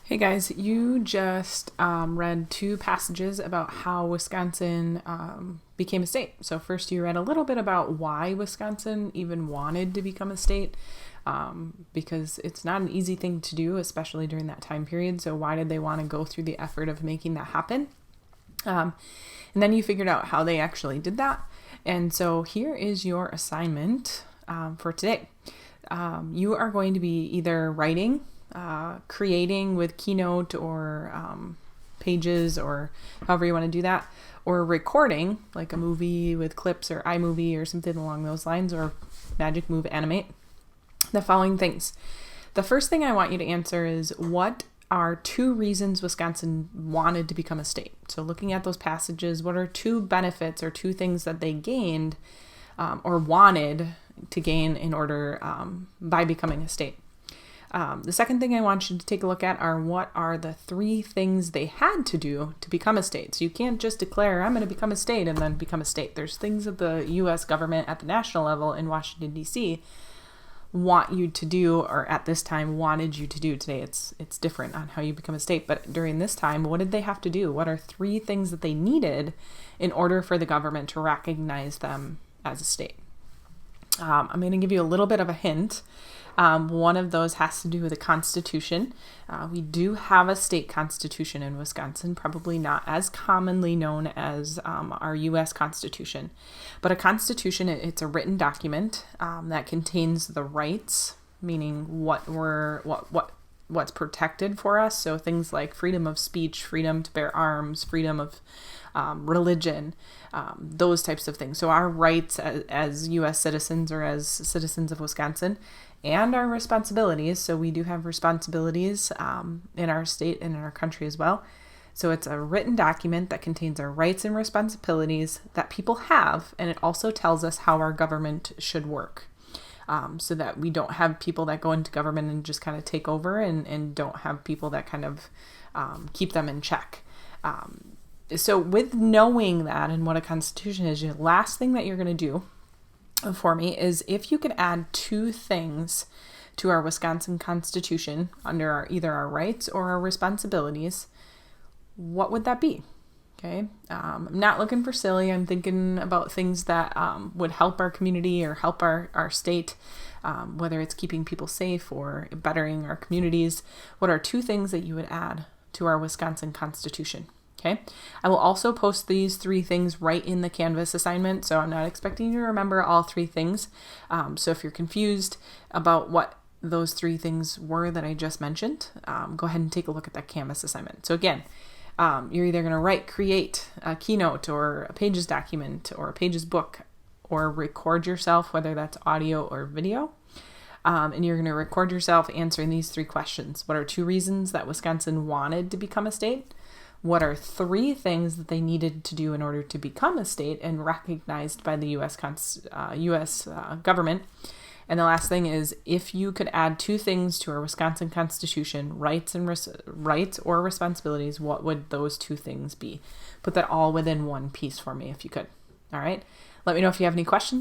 Hey guys, you just read two passages about how Wisconsin became a state. So, first, you read a little bit about why Wisconsin even wanted to become a state, because it's not an easy thing to do, especially during that time period. So, why did they want to go through the effort of making that happen? And then you figured out how they actually did that. And so, here is your assignment for today. You are going to be either writing, creating with Keynote or Pages or however you want to do that, or recording like a movie with clips or iMovie or something along those lines, or Magic Move Animate, the following things. The first thing I want you to answer is, what are two reasons Wisconsin wanted to become a state? So looking at those passages, what are two benefits or two things that they gained or wanted to gain in order by becoming a state? The second thing I want you to take a look at are, what are the three things they had to do to become a state. So you can't just declare, I'm going to become a state, and then become a state. There's things that the U.S. government at the national level in Washington, D.C. want you to do, or at this time wanted you to do. Today it's different on how you become a state. But during this time, what did they have to do? What are three things that they needed in order for the government to recognize them as a state? I'm going to give you a little bit of a hint. One of those has to do with the Constitution. We do have a state constitution in Wisconsin, probably not as commonly known as our U.S. Constitution. But a constitution, it's a written document that contains the rights, meaning what's protected for us. So things like freedom of speech, freedom to bear arms, freedom of religion, those types of things. So our rights as U.S. citizens or as citizens of Wisconsin, and our responsibilities. So we do have responsibilities in our state and in our country as well. So it's a written document that contains our rights and responsibilities that people have, and it also tells us how our government should work. So that we don't have people that go into government and just kind of take over, and don't have people that kind of keep them in check. So with knowing that and what a constitution is, the last thing that you're going to do for me is, if you could add two things to our Wisconsin Constitution under either our rights or our responsibilities, what would that be? Okay. I'm not looking for silly. I'm thinking about things that would help our community or help our state, whether it's keeping people safe or bettering our communities. What are two things that you would add to our Wisconsin Constitution? Okay. I will also post these three things right in the Canvas assignment, so I'm not expecting you to remember all three things. So if you're confused about what those three things were that I just mentioned, go ahead and take a look at that Canvas assignment. So again, you're either going to create a Keynote or a Pages document or a Pages book, or record yourself, whether that's audio or video. And you're going to record yourself answering these three questions. What are two reasons that Wisconsin wanted to become a state? What are three things that they needed to do in order to become a state and recognized by the U.S. Government? And the last thing is, if you could add two things to our Wisconsin Constitution, rights or responsibilities, what would those two things be? Put that all within one piece for me if you could. All right. Let me know if you have any questions.